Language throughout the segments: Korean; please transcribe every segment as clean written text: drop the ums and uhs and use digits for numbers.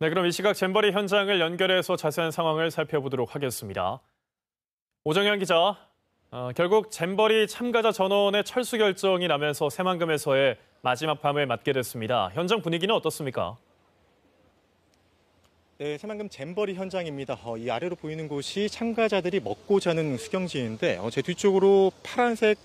네, 그럼 이 시각 잼버리 현장을 연결해서 자세한 상황을 살펴보도록 하겠습니다. 오정현 기자, 결국 잼버리 참가자 전원의 철수 결정이 나면서 새만금에서의 마지막 밤을 맞게 됐습니다. 현장 분위기는 어떻습니까? 네, 새만금 잼버리 현장입니다. 이 아래로 보이는 곳이 참가자들이 먹고 자는 수경지인데 제 뒤쪽으로 파란색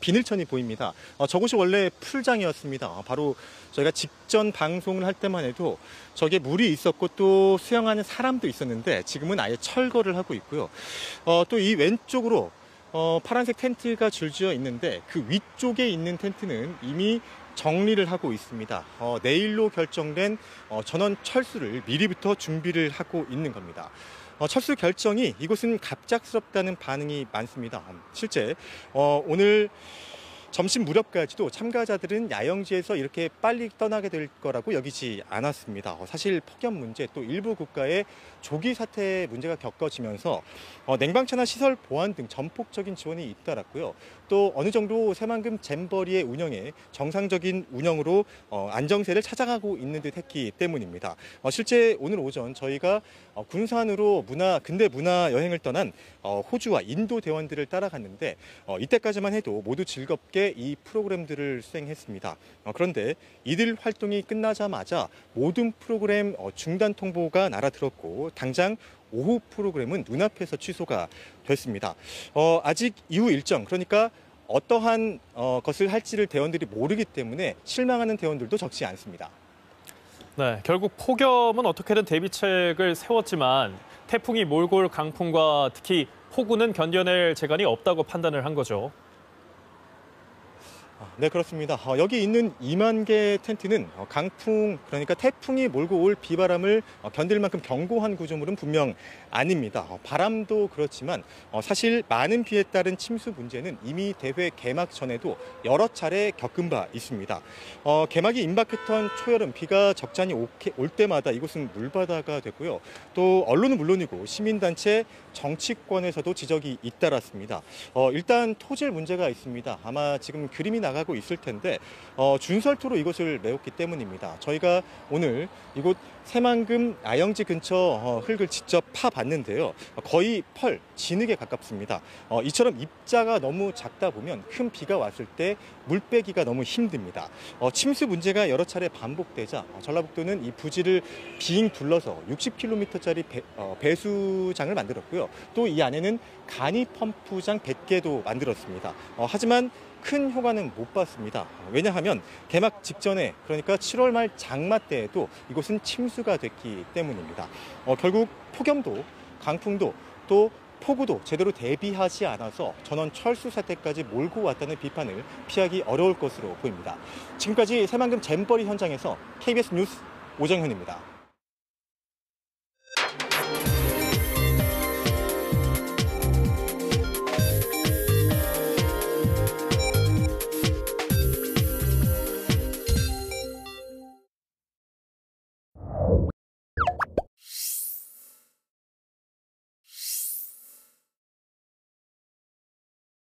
비늘천이 보입니다. 저곳이 원래 풀장이었습니다. 바로 저희가 직전 방송을 할 때만 해도 저기에 물이 있었고 또 수영하는 사람도 있었는데 지금은 아예 철거를 하고 있고요. 또 이 왼쪽으로 파란색 텐트가 줄지어 있는데 그 위쪽에 있는 텐트는 이미 정리를 하고 있습니다. 내일로 결정된 전원 철수를 미리부터 준비를 하고 있는 겁니다. 철수 결정이 이곳은 갑작스럽다는 반응이 많습니다. 실제 오늘 점심 무렵까지도 참가자들은 야영지에서 이렇게 빨리 떠나게 될 거라고 여기지 않았습니다. 사실 폭염 문제 또 일부 국가의 조기 사태 문제가 겪어지면서 냉방차나 시설 보안 등 전폭적인 지원이 잇따랐고요. 또 어느 정도 새만금 잼버리의 운영에 정상적인 운영으로 안정세를 찾아가고 있는 듯 했기 때문입니다. 실제 오늘 오전 저희가 군산으로 근대 문화 여행을 떠난 호주와 인도 대원들을 따라갔는데 이때까지만 해도 모두 즐겁게 이 프로그램들을 수행했습니다. 그런데 이들 활동이 끝나자마자 모든 프로그램 중단 통보가 날아들었고 당장 오후 프로그램은 눈앞에서 취소가 됐습니다. 아직 이후 일정, 그러니까 어떠한 것을 할지를 대원들이 모르기 때문에 실망하는 대원들도 적지 않습니다. 네, 결국 폭염은 어떻게든 대비책을 세웠지만 태풍이 몰고 올 강풍과 특히 폭우는 견뎌낼 재간이 없다고 판단을 한 거죠. 네, 그렇습니다. 여기 있는 2만 개의 텐트는 강풍, 그러니까 태풍이 몰고 올 비바람을 견딜 만큼 견고한 구조물은 분명 아닙니다. 바람도 그렇지만 사실 많은 비에 따른 침수 문제는 이미 대회 개막 전에도 여러 차례 겪은 바 있습니다. 개막이 임박했던 초여름 비가 적잖이 올 때마다 이곳은 물바다가 됐고요. 또 언론은 물론이고 시민단체, 정치권에서도 지적이 잇따랐습니다. 일단 토질 문제가 있습니다. 아마 지금 그림이 나가고 있을 텐데 준설토로 이곳을 메웠기 때문입니다. 저희가 오늘 이곳 새만금 야영지 근처 흙을 직접 파봤는데요. 거의 진흙에 가깝습니다. 이처럼 입자가 너무 작다 보면 큰 비가 왔을 때 물 빼기가 너무 힘듭니다. 침수 문제가 여러 차례 반복되자 전라북도는 이 부지를 빙 둘러서 60km짜리 배수장을 만들었고요. 또 이 안에는 간이 펌프장 100개도 만들었습니다. 하지만 큰 효과는 못 봤습니다. 왜냐하면 개막 직전에, 그러니까 7월 말 장마 때에도 이곳은 침수가 됐기 때문입니다. 결국 폭염도 강풍도 또 폭우도 제대로 대비하지 않아서 전원 철수 사태까지 몰고 왔다는 비판을 피하기 어려울 것으로 보입니다. 지금까지 새만금 잼버리 현장에서 KBS 뉴스 오정현입니다.